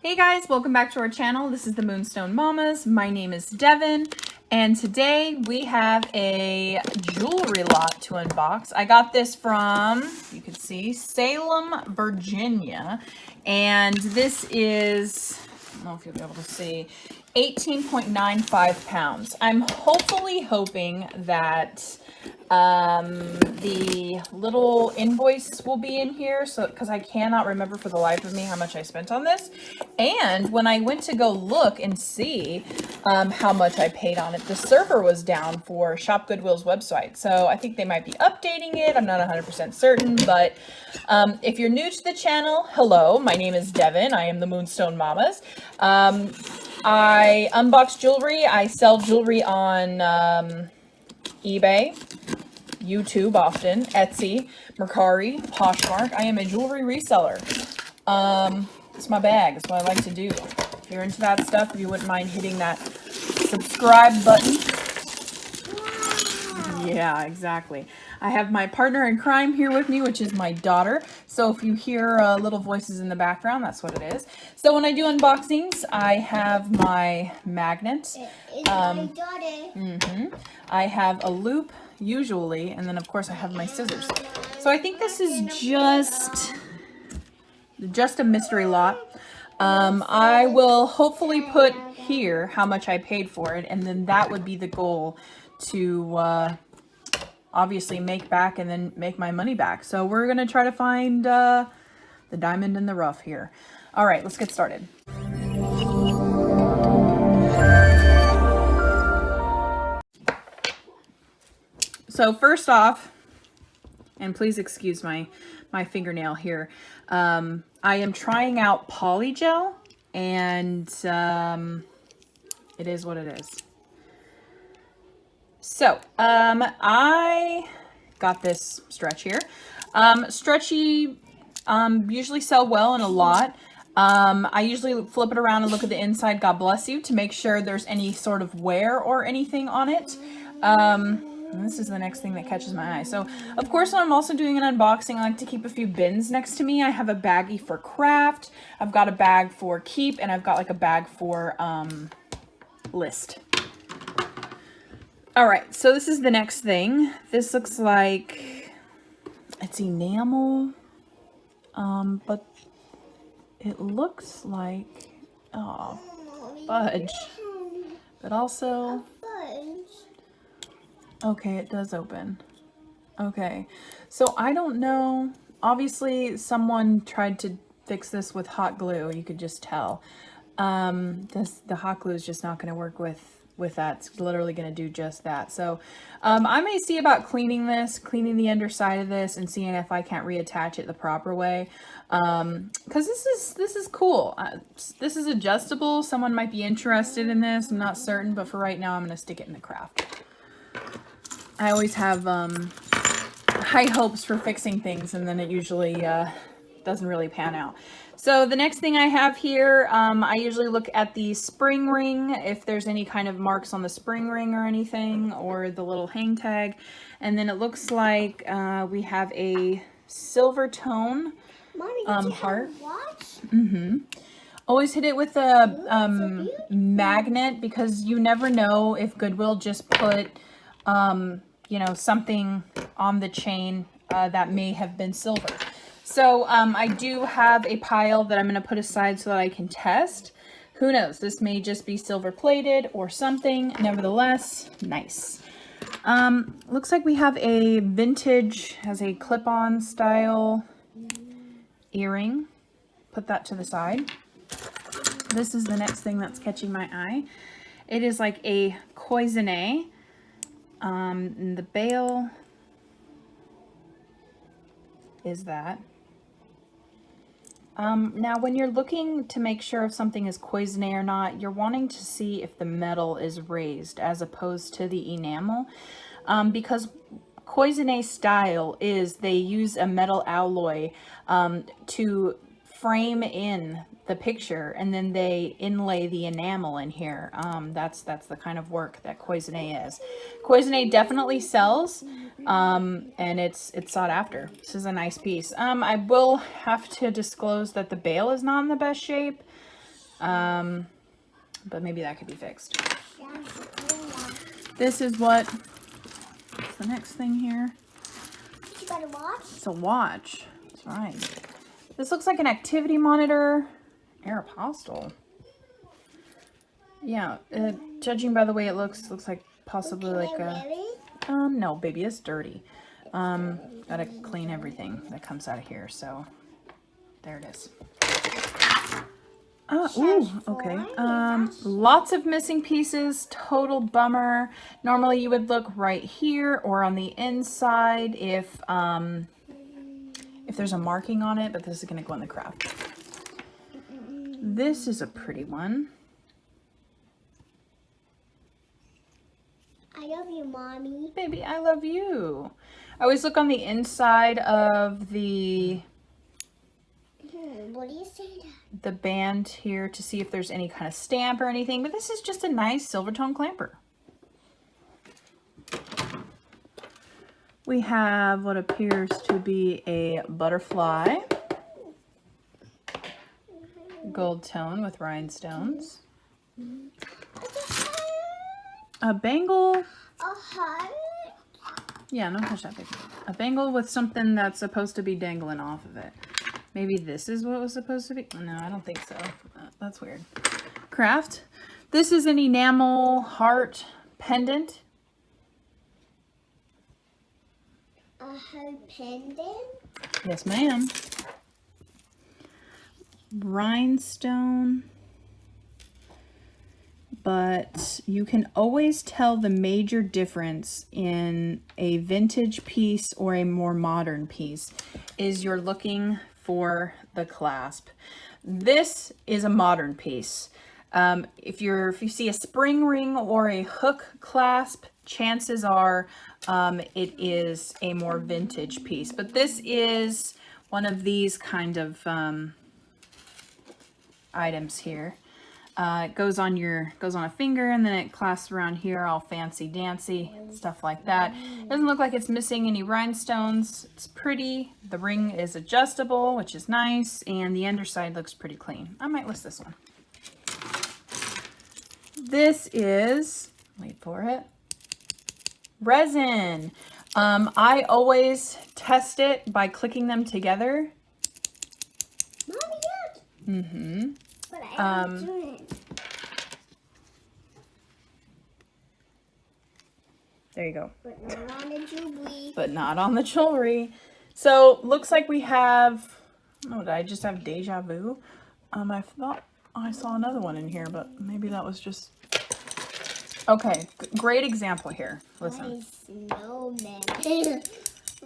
Hey guys, welcome back to our channel. This is the Moonstone Mamas. My name is Devin, and today we have a jewelry lot to unbox. I got this from, you can see, Salem, Virginia, and this is, I don't know if you'll be able to see, 18.95 pounds. I'm hoping that the little invoice will be in here, so because I cannot remember for the life of me how much I spent on this. And when I went to go look and see how much I paid on it, the server was down for Shop Goodwill's website, so I think they might be updating it. I'm not 100% certain, but if you're new to the channel, hello, my name is Devin. I am the Moonstone Mamas. I unbox jewelry. I sell jewelry on eBay, YouTube often, Etsy, Mercari, Poshmark. I am a jewelry reseller. It's my bag. It's what I like to do. If you're into that stuff, if you wouldn't mind hitting that subscribe button. Yeah, exactly. I have my partner in crime here with me, which is my daughter. So if you hear little voices in the background, that's what it is. So when I do unboxings, I have my magnet. My daughter. I have a loop, usually, and then of course I have my scissors. So I think this is just a mystery lot. I will hopefully put here how much I paid for it, and then that would be the goal, to obviously make back and then make my money back. So we're gonna try to find the diamond in the rough here. All right, let's get started. So first off, and please excuse my fingernail here, I am trying out polygel, and it is what it is. So I got this stretch here. Stretchy usually sell well in a lot. I usually flip it around and look at the inside, God bless you, to make sure there's any sort of wear or anything on it. And this is the next thing that catches my eye. So, of course, when I'm also doing an unboxing, I like to keep a few bins next to me. I have a baggie for craft, I've got a bag for keep, and I've got like a bag for list. All right, so this is the next thing. This looks like it's enamel, but it looks like, oh, fudge, but also, okay, it does open. Okay, so I don't know. Obviously, someone tried to fix this with hot glue. You could just tell. The hot glue is just not going to work with that. It's literally going to do just that. So I may see about cleaning the underside of this, and seeing if I can't reattach it the proper way. Because this is cool. This is adjustable. Someone might be interested in this. I'm not certain, but for right now, I'm going to stick it in the craft. I always have high hopes for fixing things, and then it usually doesn't really pan out. So the next thing I have here, I usually look at the spring ring, if there's any kind of marks on the spring ring or anything, or the little hang tag. And then it looks like we have a silver tone heart. Always hit it with a magnet, because you never know if Goodwill just put you know, something on the chain that may have been silver. So I do have a pile that I'm going to put aside so that I can test. Who knows? This may just be silver plated or something. Nevertheless, nice. Looks like we have a vintage, has a clip-on style earring. Put that to the side. This is the next thing that's catching my eye. It is like a cloisonne. And the bail is that. Now when you're looking to make sure if something is cloisonne or not, you're wanting to see if the metal is raised as opposed to the enamel, because cloisonne style is they use a metal alloy to frame in the picture, and then they inlay the enamel in here. That's the kind of work that cloisonne is. Cloisonne definitely sells, and it's sought after. This is a nice piece. I will have to disclose that the bail is not in the best shape. But maybe that could be fixed. This is what's the next thing here. You got a watch? It's a watch. That's right. This looks like an activity monitor. Aeropostale. Yeah, judging by the way it looks like possibly like a... no, baby, it's dirty. Gotta clean everything that comes out of here, so there it is. Ooh, okay. Lots of missing pieces, total bummer. Normally you would look right here or on the inside if there's a marking on it, but this is gonna go in the craft. This is a pretty one. I love you, Mommy. Baby, I love you. I always look on the inside of the What do you say that? the band here to see if there's any kind of stamp or anything, but this is just a nice silver tone clamper. We have what appears to be a butterfly, gold tone with rhinestones, a bangle. A heart? Yeah, no, touch that, baby. A bangle with something that's supposed to be dangling off of it. Maybe this is what it was supposed to be? No, I don't think so. That's weird. Craft. This is an enamel heart pendant. A heart pendant? Yes, ma'am. Rhinestone. But you can always tell the major difference in a vintage piece or a more modern piece is you're looking for the clasp. This is a modern piece. If you see a spring ring or a hook clasp, chances are it is a more vintage piece. But this is one of these kind of items here. It goes on a finger and then it clasps around here all fancy dancy, stuff like that. Doesn't look like it's missing any rhinestones. It's pretty. The ring is adjustable, which is nice, and the underside looks pretty clean. I might list this one. This is, wait for it, resin. I always test it by clicking them together. Mommy, look! Mm-hmm. But I don't do it. There you go. But not on the jewelry. But not on the jewelry. So looks like we have, oh, did I just have deja vu? I thought I saw another one in here, but maybe that was just, okay, great example here. Listen. My snowman.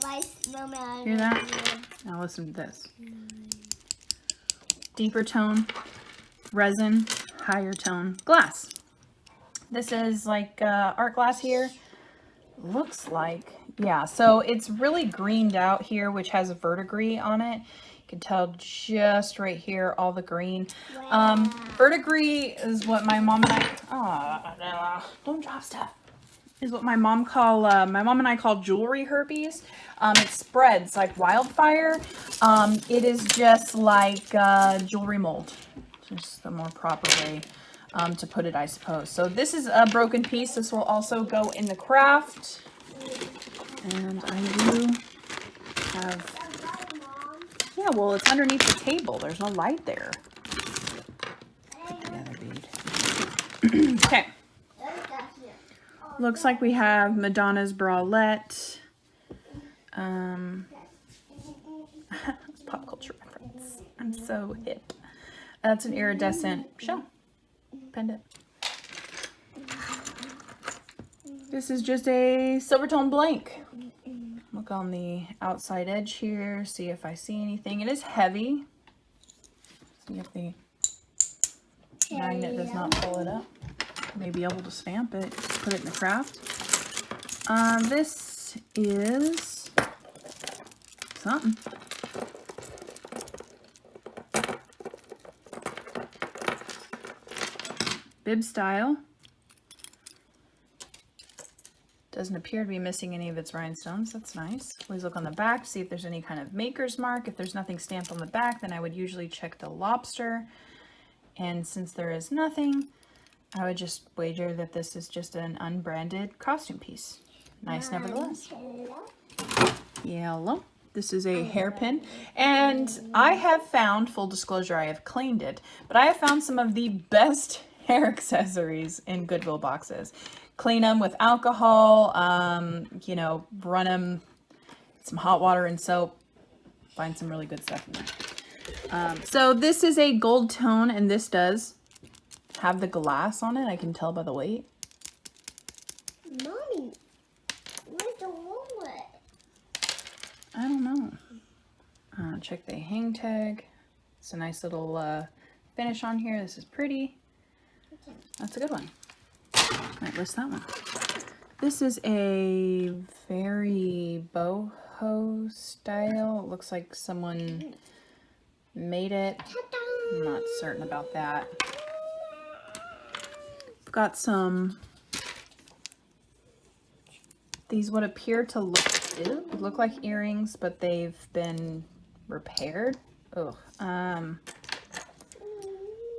My snowman. Hear that? Now listen to this. Deeper tone, resin, higher tone, glass. This is like art glass here. Looks like, yeah, so it's really greened out here, which has a verdigris on it. You can tell just right here all the green. Wow. Verdigris is what my mom and I, don't drop stuff, is what my mom and I call jewelry herpes. It spreads like wildfire. It is just like jewelry mold, just the more proper way to put it, I suppose. So this is a broken piece. This will also go in the craft. And I do have, yeah, well, it's underneath the table. There's no light there. The other bead. Okay. Looks like we have Madonna's bralette. Pop culture reference. I'm so hip. That's an iridescent shell pendant. This is just a silver tone blank. Look on the outside edge here, see if I see anything. It is heavy. See if the magnet does not pull it up. May be able to stamp it, put it in the craft. This is something. Bib style. Doesn't appear to be missing any of its rhinestones. That's nice. Always look on the back to see if there's any kind of maker's mark. If there's nothing stamped on the back, then I would usually check the lobster. And since there is nothing, I would just wager that this is just an unbranded costume piece. Nice nevertheless. Yellow. This is a hairpin. And I have found, full disclosure, I have cleaned it, but I have found some of the best hair accessories in Goodwill boxes. Clean them with alcohol, you know, run them some hot water and soap. Find some really good stuff in there. So this is a gold tone, and this does have the glass on it. I can tell by the weight. Mommy, where's the wallet? I don't know. Check the hang tag. It's a nice little finish on here. This is pretty. That's a good one. Might list that one. This is a very boho style. It looks like someone made it. I'm not certain about that. I've got some, these would appear to look like earrings, but they've been repaired. Oh,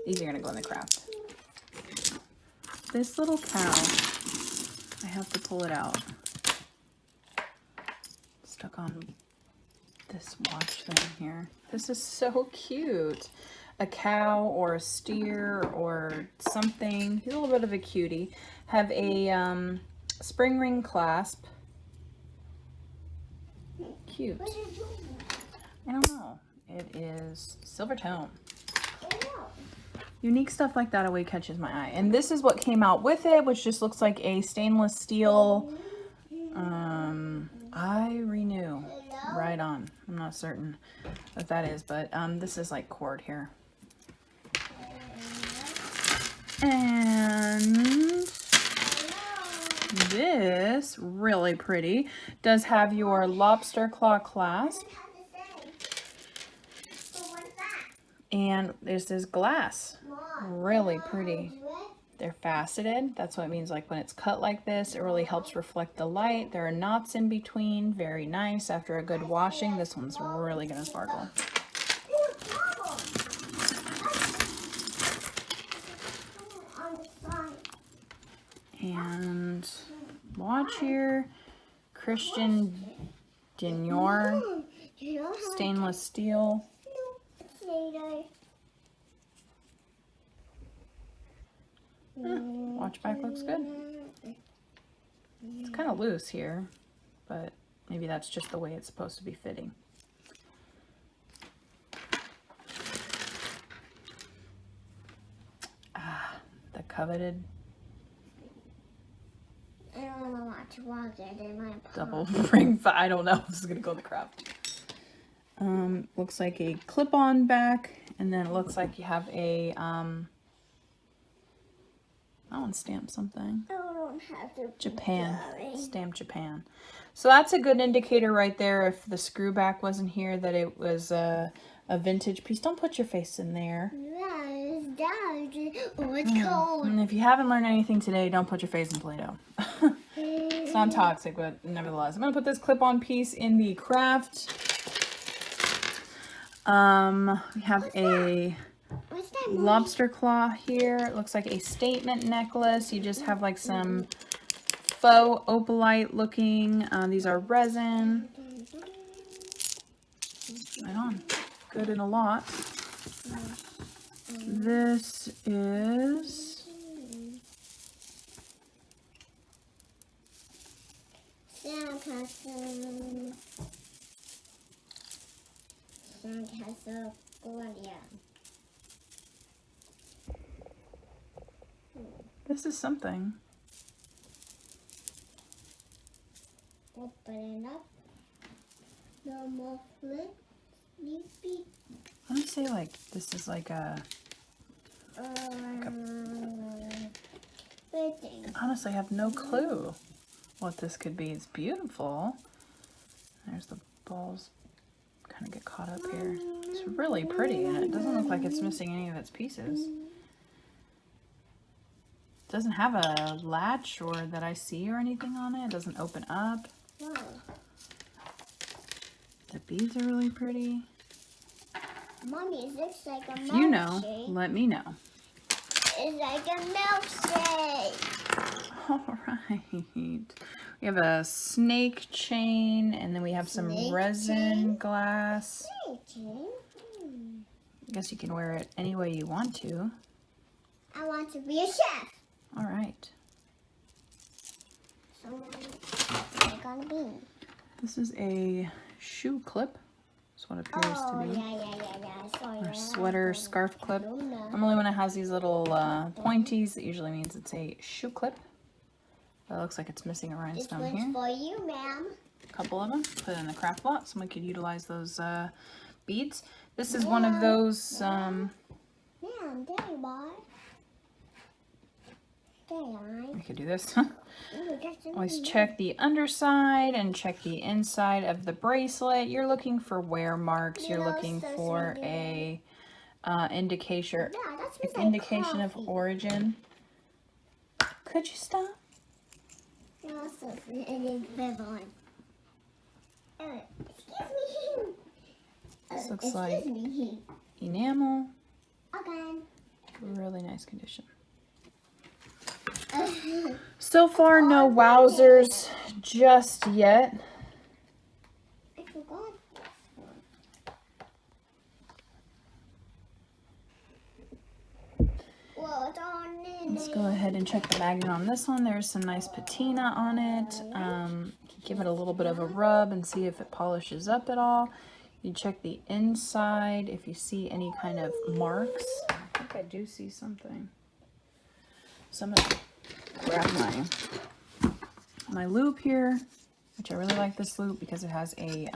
these are gonna go in the craft. This little cow, I have to pull it out. Stuck on this watch thing here. This is so cute. A cow or a steer or something. He's a little bit of a cutie. Have a spring ring clasp. Cute. I don't know. It is silver tone. Unique stuff like that always catches my eye. And this is what came out with it, which just looks like a stainless steel I renew. Right on. I'm not certain what that is, but this is like cord here. And this, really pretty, does have your lobster claw clasp. And this is glass. Really pretty. They're faceted. That's what it means, like when it's cut like this, it really helps reflect the light. There are knots in between. Very nice. After a good washing, this one's really gonna sparkle. And watch here, Christian Dior, stainless steel. Watch back looks good. It's kind of loose here, but maybe that's just the way it's supposed to be fitting. The coveted I don't want to watch it in my double ring. I don't know. This is gonna go in the craft. Looks like a clip-on back, and then it looks like you have a that one stamped something. I don't have to. Japan. Stamped Japan. So that's a good indicator right there, if the screw back wasn't here, that it was a vintage piece. Don't put your face in there. Yeah, it's cold. And if you haven't learned anything today, don't put your face in Play-Doh. It's not toxic, but nevertheless. I'm going to put this clip-on piece in the craft. We have a lobster claw here. It looks like a statement necklace. You just have like some faux opalite looking. These are resin. Right on. Good in a lot. This is Sandcastle Guardian. this is something. Open it up. No more flip. Sleepy. I want to say like this is like a honestly I have no clue what this could be. It's beautiful. There's the balls kind of get caught up here. It's really pretty, and it doesn't look like it's missing any of its pieces. It doesn't have a latch or that I see or anything on it. It doesn't open up. Wow. The beads are really pretty. Mommy, it looks like a milkshake. If you know, let me know. It's like a milkshake. All right. We have a snake chain, and then we have some Snake resin chain? glass. Okay. I guess you can wear it any way you want to. I want to be a chef. All right. So, what are gonna be? This is a shoe clip. That's what it appears to be. Yeah. Sorry. Or sweater scarf clip. Normally when it has these little pointies, it usually means it's a shoe clip. That looks like it's missing a This rhinestone one's here. for you, ma'am. A couple of them. Put it in the craft lot. Someone could utilize those beads. This is one of those... Ma'am, there you are. There you I could do this. are. That's Always check the underside and check the inside of the bracelet. You're looking for wear marks. You're looking for a indication of origin. Could you stop? Excuse me. This looks like Excuse me. enamel. Okay. Really nice condition. So far, no wowzers just yet. I forgot. What's on it? Let's go ahead and check the magnet on this one. There's some nice patina on it. Give it a little bit of a rub and see if it polishes up at all. You check the inside if you see any kind of marks. I think I do see something. So I'm gonna grab my loop here, which I really like this loop because it has a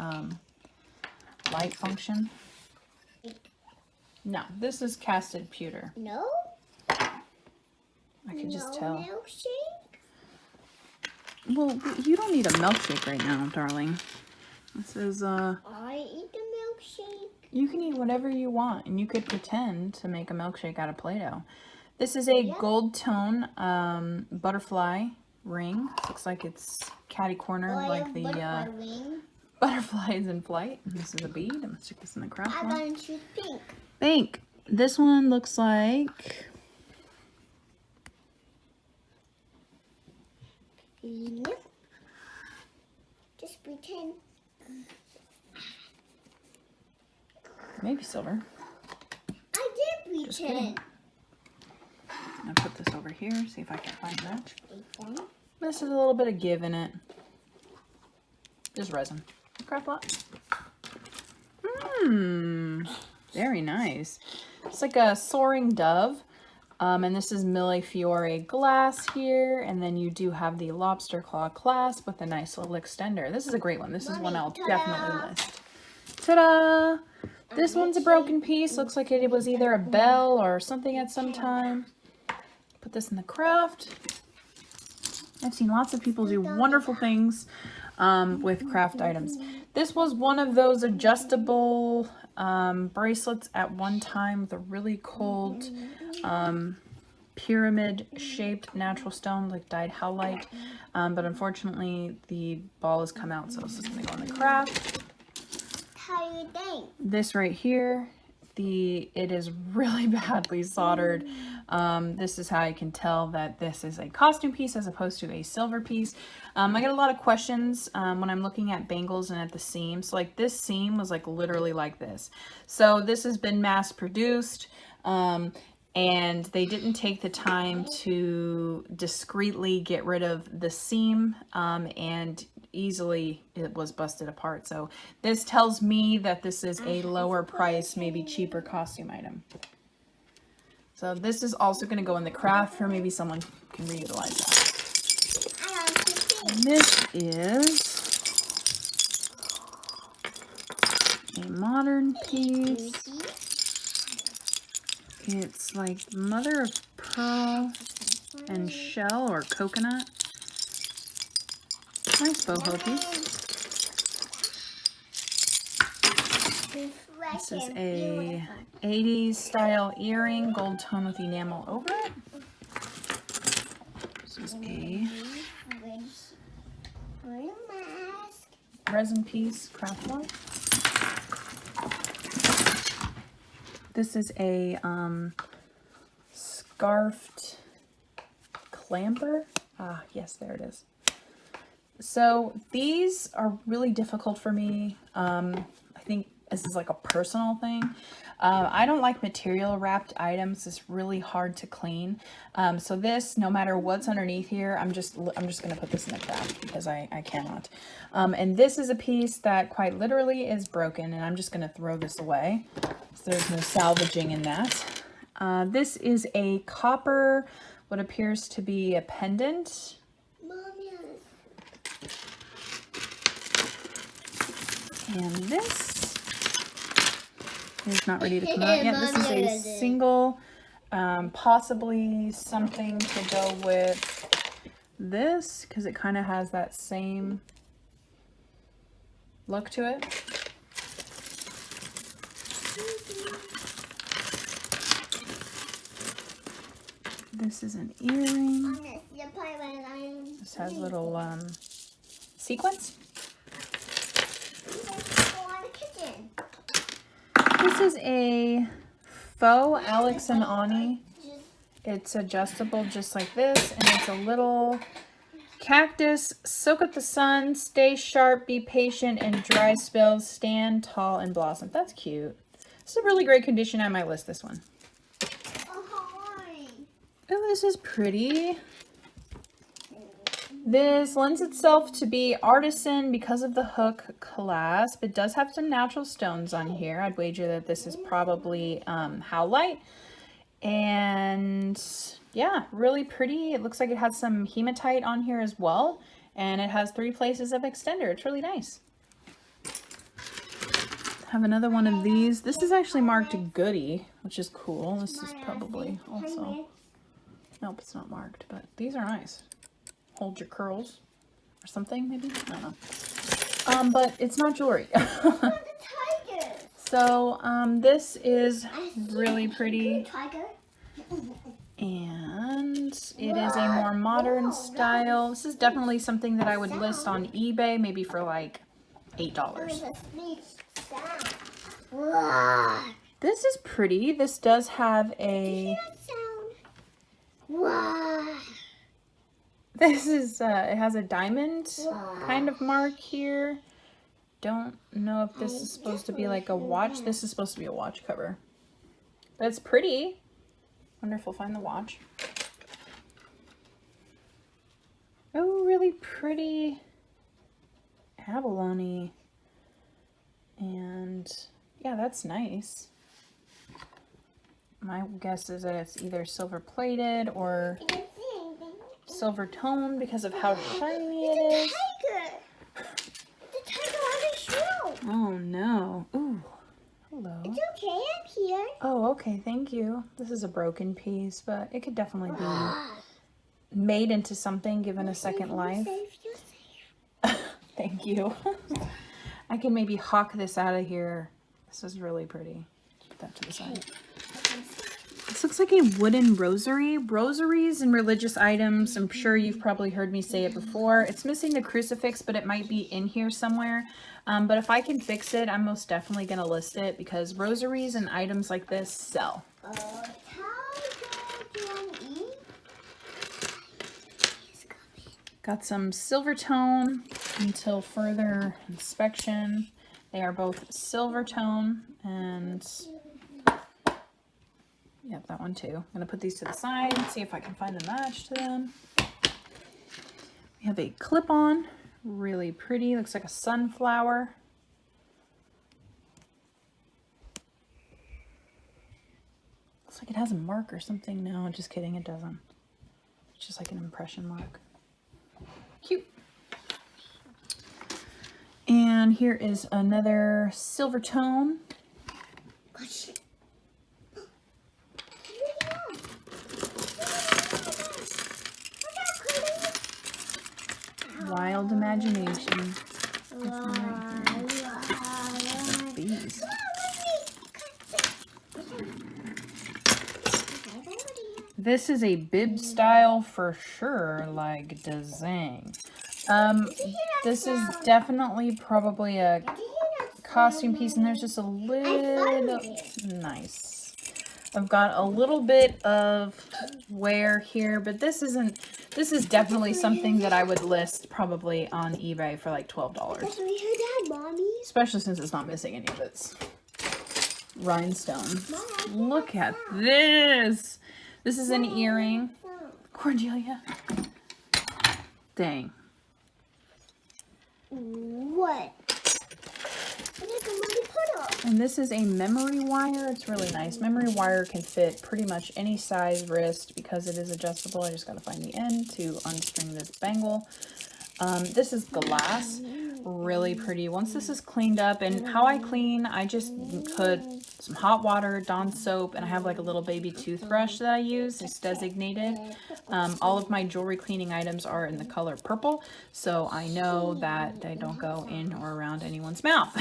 light function. No, this is casted pewter. No? I could just tell. Milkshake? Well, you don't need a milkshake right now, darling. This is I eat the milkshake. you can eat whatever you want, and you could pretend to make a milkshake out of Play-Doh. This is a gold tone butterfly ring. Looks like it's catty cornered, like the butterflies in flight. And this is a bead. I'm gonna stick this in the craft I'm one. gonna choose pink. Pink. This one looks like Nope. Just pretend. maybe silver. I did Just kidding. pretend. I'll put this over here, see if I can find a match. This is a little bit of give in it. Just resin. Craft lot. Very nice. It's like a soaring dove. And this is Millefiore glass here. And then you do have the lobster claw clasp with a nice little extender. This is a great one. This is one I'll definitely list. Ta-da! This one's a broken piece. Looks like it was either a bell or something at some time. Put this in the craft. I've seen lots of people do wonderful things with craft items. This was one of those adjustable bracelets at one time with a really cold pyramid shaped natural stone, like dyed howlite. But unfortunately the ball has come out, so it's just gonna go in the craft. How do you think? This right here, it is really badly soldered. This is how I can tell that this is a costume piece as opposed to a silver piece. I get a lot of questions when I'm looking at bangles and at the seam. So like this seam was like literally like this. So this has been mass produced and they didn't take the time to discreetly get rid of the seam and easily it was busted apart. So this tells me that this is a lower price, maybe cheaper costume item. So this is also going to go in the craft, or maybe someone can reutilize that. And this is a modern piece. It's like mother of pearl and shell or coconut. Nice boho piece. This is a 80s style earring, gold tone with enamel over it. This is a resin piece, craft one. This is a scarfed clamper. Ah, yes, there it is. So these are really difficult for me. I think this is like a personal thing. I don't like material wrapped items. It's really hard to clean. So this, no matter what's underneath here, I'm just gonna put this in the trash because I cannot. And this is a piece that quite literally is broken, and I'm just gonna throw this away. So there's no salvaging in that. This is a copper, what appears to be a pendant. And this is not ready to come out yet. This is a single, possibly something to go with this, because it kind of has that same look to it. This is an earring. This has little sequins. This is a faux Alex and Ani. It's adjustable just like this, and it's a little cactus. Soak up the sun, stay sharp, be patient, and dry spells stand tall and blossom. That's cute. This is a really great condition. I might list this one. Oh, this is pretty. This lends itself to be Artisan because of the hook clasp. It does have some natural stones on here. I'd wager that this is probably howlite. And yeah, really pretty. It looks like it has some hematite on here as well. And it has 3 places of extender. It's really nice. Have another one of these. This is actually marked Goody, which is cool. This is probably also... Nope, it's not marked, but these are nice. Hold your curls or something, maybe? I don't know. But it's not jewelry. So, this is really pretty. And it is a more modern style. This is definitely something that I would list on eBay, maybe for like $8. This is pretty. This does have a... This is, it has a diamond kind of mark here. Don't know if this is supposed to be like a watch. This is supposed to be a watch cover. But it's pretty. Wonder if we'll find the watch. Oh, really pretty abalone. And yeah, that's nice. My guess is that it's either silver plated or silver tone because of how shiny it is. The tiger on the shoe. Oh no. Ooh. Hello. It's okay, I'm here. Oh, okay, thank you. This is a broken piece, but it could definitely be made into something, given a second life. Thank you. I can maybe hawk this out of here. This is really pretty. Put that to the side. This looks like a wooden rosary. Rosaries and religious items, I'm sure you've probably heard me say it before. It's missing the crucifix, but it might be in here somewhere. But if I can fix it, I'm most definitely going to list it because rosaries and items like this sell. Got some silver tone until further inspection. They are both silver tone and... Yep, that one too. I'm going to put these to the side and see if I can find a match to them. We have a clip-on. Really pretty. Looks like a sunflower. Looks like it has a mark or something. No, just kidding. It doesn't. It's just like an impression mark. Cute. And here is another silver tone. Wild imagination. These. This is a bib style for sure, like design. This is definitely probably a costume piece, and there's just a little nice. I've got a little bit of wear here, but this is definitely something that I would list probably on eBay for like $12. Can we hear that, Mommy? Especially since it's not missing any of its rhinestones. Mom, Look at this. This is an earring. Cordelia. Dang. What? And this is a memory wire. It's really nice. Memory wire can fit pretty much any size wrist because it is adjustable. I just got to find the end to unstring this bangle. This is glass. Really pretty. Once this is cleaned up, and how I clean, I just put some hot water, Dawn soap, and I have like a little baby toothbrush that I use. It's designated. All of my jewelry cleaning items are in the color purple, so I know that they don't go in or around anyone's mouth.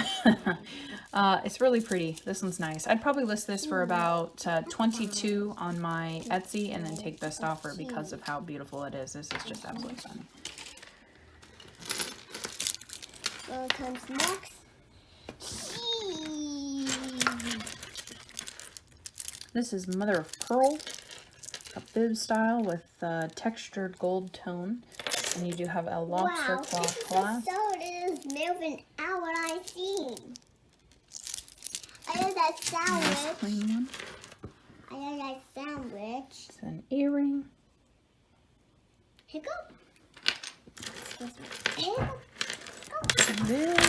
It's really pretty. This one's nice. I'd probably list this for about $22 on my Etsy and then take best offer because of how beautiful it is. This is just absolutely stunning. What comes next? This is mother of pearl, a bib style with textured gold tone, and you do have a lobster claw clasp. So it is moving out what I see. I know that sandwich. Clean one. I know that sandwich. It's an earring. Here go. Excuse me. This.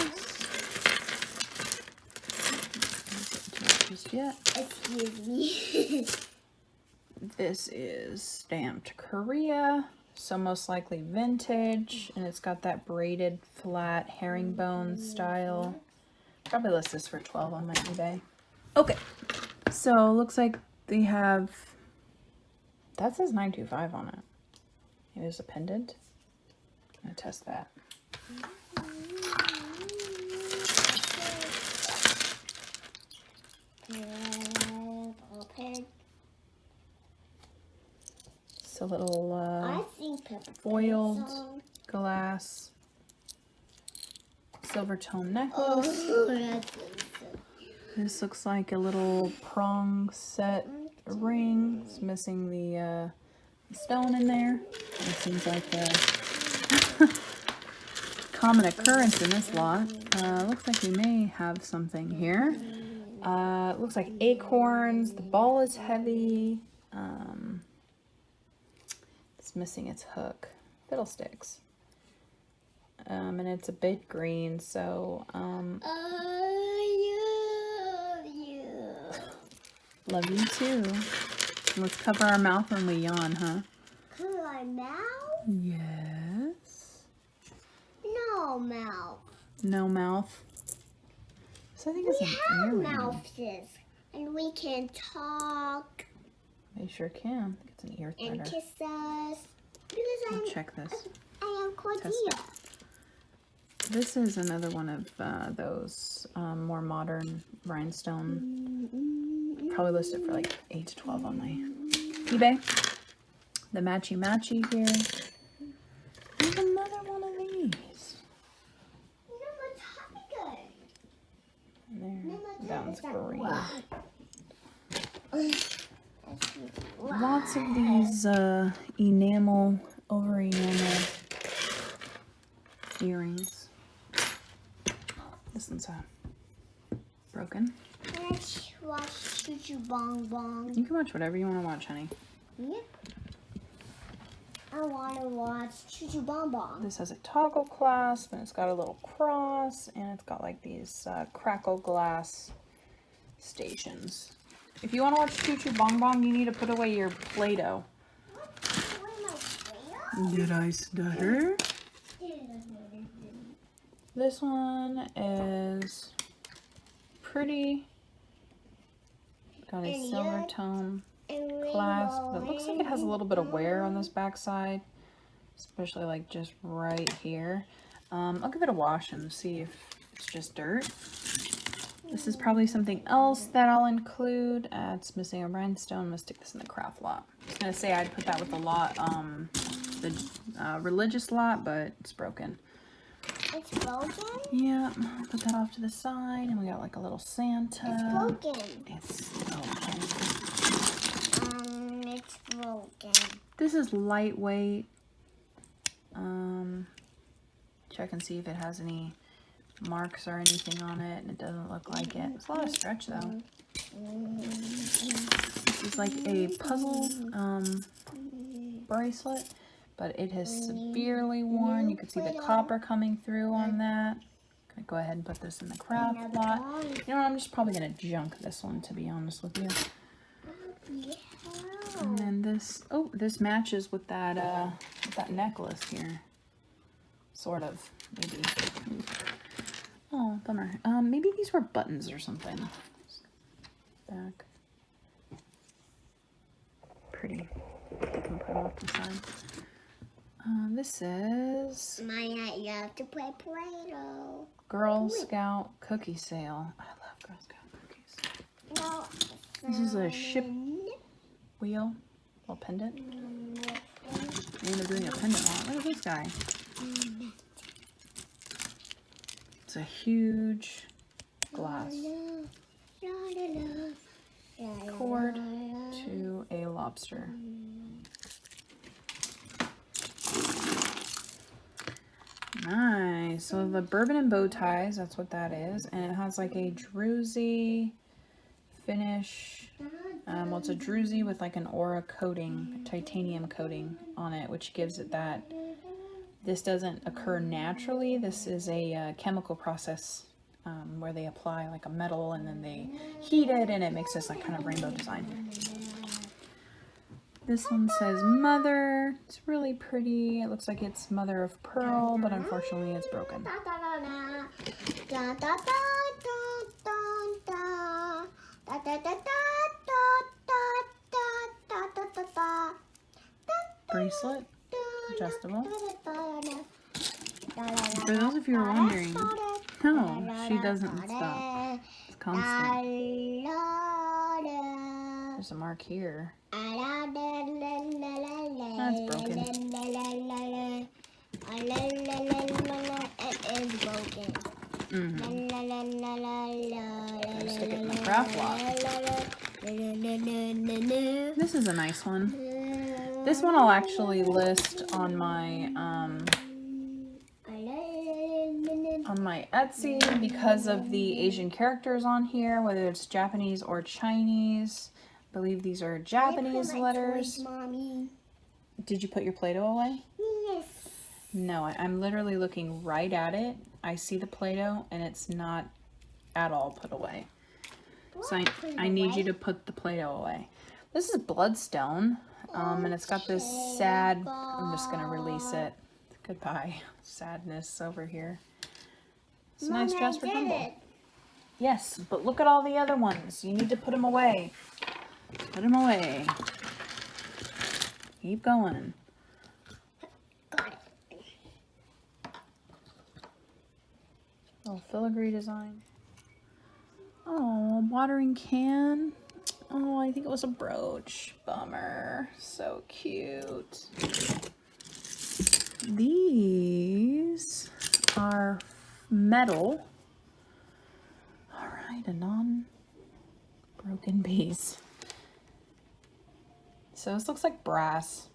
Just yet. Excuse me. This is stamped Korea, so most likely vintage, and it's got that braided flat herringbone style. Probably list this for $12 on my eBay. Okay, so looks like they have, that says 925 on it. It is a pendant. I'm gonna test that. It's a little foiled glass silver tone necklace. This looks like a little prong set ring. It's missing the stone in there. It seems like a common occurrence in this lot. Looks like we may have something here. Looks like acorns. The ball is heavy. It's missing its hook. Fiddlesticks. And it's a bit green, so love you too. Let's cover our mouth when we yawn, huh? Cover our mouth? Yes. No mouth. No mouth. So I think it's an earring. Mouths, and we can talk. They sure can. I think it's an ear threader. And kiss us. I'll check this. I am Cordelia. This is another one of those more modern rhinestone. Probably listed for like $8 to $12 on my eBay. The matchy here. There's another one of these. There. That one's green. Lots of these enamel, over enamel earrings. This one's broken. Let's watch Choo Choo Bong Bong. You can watch whatever you want to watch, honey. Yep. I want to watch Choo Choo Bong Bong. This has a toggle clasp, and it's got a little cross, and it's got like these crackle glass stations. If you want to watch Choo Choo Bong Bong, you need to put away your Play-Doh. Did I stutter? This one is pretty. Got a silver tone clasp, but it looks like it has a little bit of wear on this back side, especially like just right here. I'll give it a wash and see if it's just dirt. This is probably something else that I'll include. It's missing a rhinestone. I'm gonna stick this in the craft lot. I was gonna say I'd put that with the lot, the religious lot, but it's broken. It's broken? Yeah, I'll put that off to the side, and we got like a little Santa. It's broken. It's broken. broken. This is lightweight. Check and see if it has any marks or anything on it, and it doesn't look like it. It's a lot of stretch though. This is like a puzzle bracelet, but it has severely worn. You can see the copper coming through on that. Gonna go ahead and put this in the craft lot. You know what, I'm just probably gonna junk this one, to be honest with you. And then this, oh, this matches with that necklace here. Sort of, maybe. Oh, bummer. Maybe these were buttons or something. Back. Pretty. I can put off the side. This is Maya, you have to play Play-Doh. Girl Scout cookie sale. I love Girl Scout cookies. No. This is a ship wheel, little pendant. Maybe they're doing a pendant on it. Look at this guy. It's a huge glass cord to a lobster. Nice. So the bourbon and bow ties, that's what that is. And it has like a druzy finish. Well, it's a druzy with like an aura coating, titanium coating on it, which gives it that. This doesn't occur naturally. This is a chemical process where they apply like a metal and then they heat it and it makes this like kind of rainbow design. This one says Mother. It's really pretty. It looks like it's mother of pearl, but unfortunately it's broken. Bracelet, adjustable. For those of you who are wondering, no, she doesn't stop. It's constant. There's a mark here. That's broken. It is broken. Stick it in the craft lot. This is a nice one. This one I'll actually list on my Etsy because of the Asian characters on here, whether it's Japanese or Chinese. I believe these are Japanese letters. Toys, Mommy. Did you put your Play-Doh away? Yes. No, I'm literally looking right at it. I see the Play-Doh and it's not at all put away. So I need you to put the Play-Doh away. This is Bloodstone, and it's got this sad, I'm just going to release it. Goodbye. Sadness over here. It's a nice dress for Tumble. Yes, but look at all the other ones. You need to put them away. Put them away. Keep going. Got it. Little filigree design. Oh, watering can. Oh, I think it was a brooch. Bummer. So cute. These are metal. All right, a non-broken piece. So this looks like brass,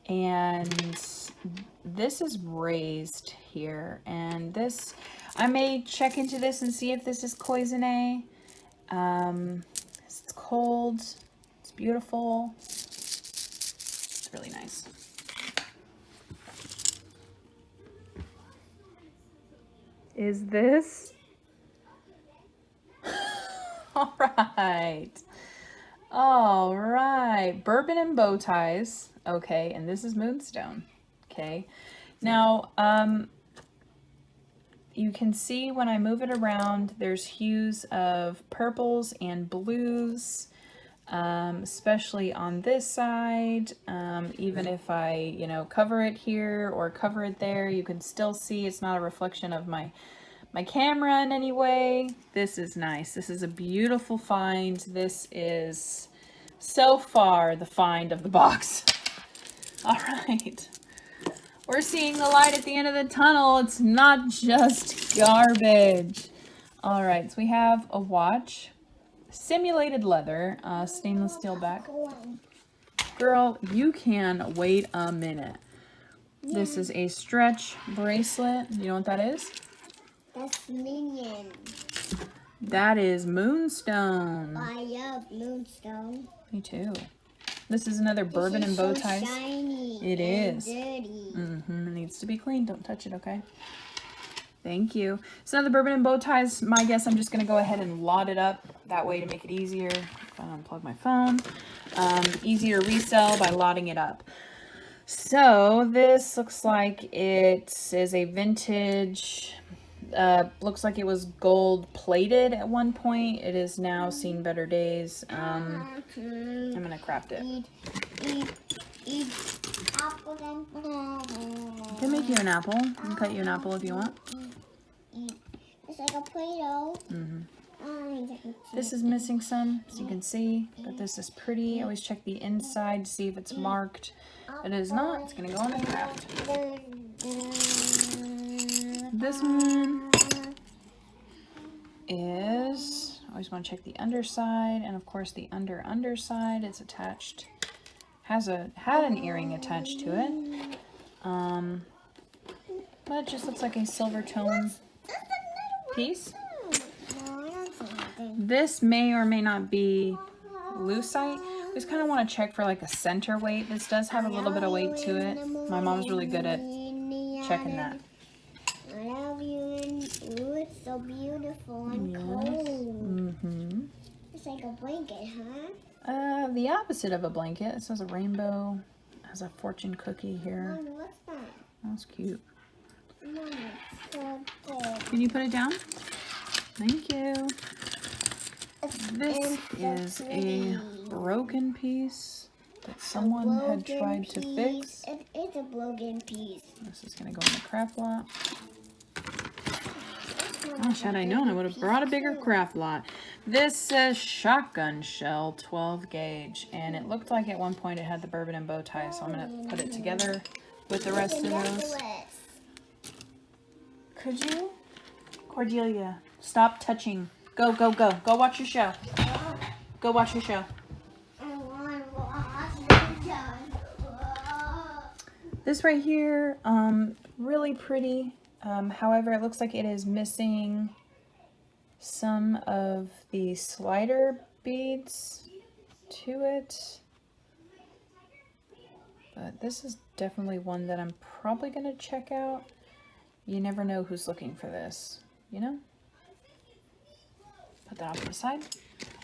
and this is raised here, and this, I may check into this and see if this is cloisonne. It's cold, it's beautiful, it's really nice. Is this? All right. All right, bourbon and bow ties. Okay, and this is Moonstone. Okay, now you can see when I move it around, there's hues of purples and blues, especially on this side. Even if I, you know, cover it here or cover it there, you can still see it's not a reflection of my camera in any way. This is nice. This is a beautiful find. This is so far the find of the box. All right. We're seeing the light at the end of the tunnel. It's not just garbage. All right, so we have a watch, simulated leather, stainless steel back. Girl, you can wait a minute. This is a stretch bracelet. You know what that is? That's Minion. That is Moonstone. I love Moonstone. Me too. This is another bourbon and bow ties. So shiny. It is. Dirty. It needs to be clean. Don't touch it, okay? Thank you. So now the bourbon and bow ties, my guess, I'm just going to go ahead and lot it up that way to make it easier. If I unplug my phone. Easier to resell by lotting it up. So this looks like it is a vintage, looks like it was gold plated at one point. It is now seen better days. I'm going to craft it. Eat apple and I can make you an apple. I can cut you an apple if you want. It's like a Play-Doh. This is missing some, as you can see, but this is pretty. Always check the inside to see if it's marked. If it is not, it's going to go in the craft. This one is, always want to check the underside, and of course the underside is attached, had an earring attached to it, but it just looks like a silver tone piece. This may or may not be lucite. We just kind of want to check for like a center weight. This does have a little bit of weight to it. My mom's really good at checking that. I love you. Ooh, it's so beautiful and cold. It's like a blanket, huh? The opposite of a blanket. It says a rainbow. It has a fortune cookie here. Mom, what's that? That's cute. Mom, it's so cool. Can you put it down? Thank you. This is a broken piece that someone had tried to fix. It is a broken piece. This is going to go in the craft lot. Gosh, had I known, I would have brought a bigger craft lot. This says shotgun shell 12 gauge, and it looked like at one point it had the bourbon and bow tie, so I'm going to put it together with the rest of those. Could you? Cordelia, stop touching. Go, go, go. Go watch your show. Go watch your show. I want to watch the show. This right here, really pretty. However, it looks like it is missing some of the slider beads to it. But this is definitely one that I'm probably going to check out. You never know who's looking for this, you know? Put that off to the side.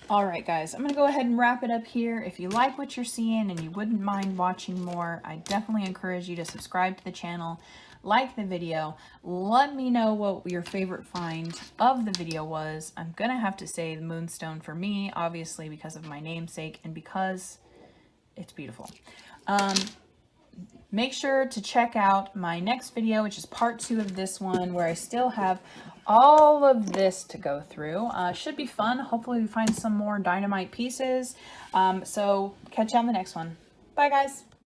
All right, guys, I'm going to go ahead and wrap it up here. If you like what you're seeing and you wouldn't mind watching more, I definitely encourage you to subscribe to the channel, like the video. Let me know what your favorite find of the video was. I'm going to have to say the Moonstone for me, obviously because of my namesake and because it's beautiful. Make sure to check out my next video, which is part 2 of this one, where I still have all of this to go through. Should be fun. Hopefully we find some more dynamite pieces. So catch you on the next one. Bye, guys.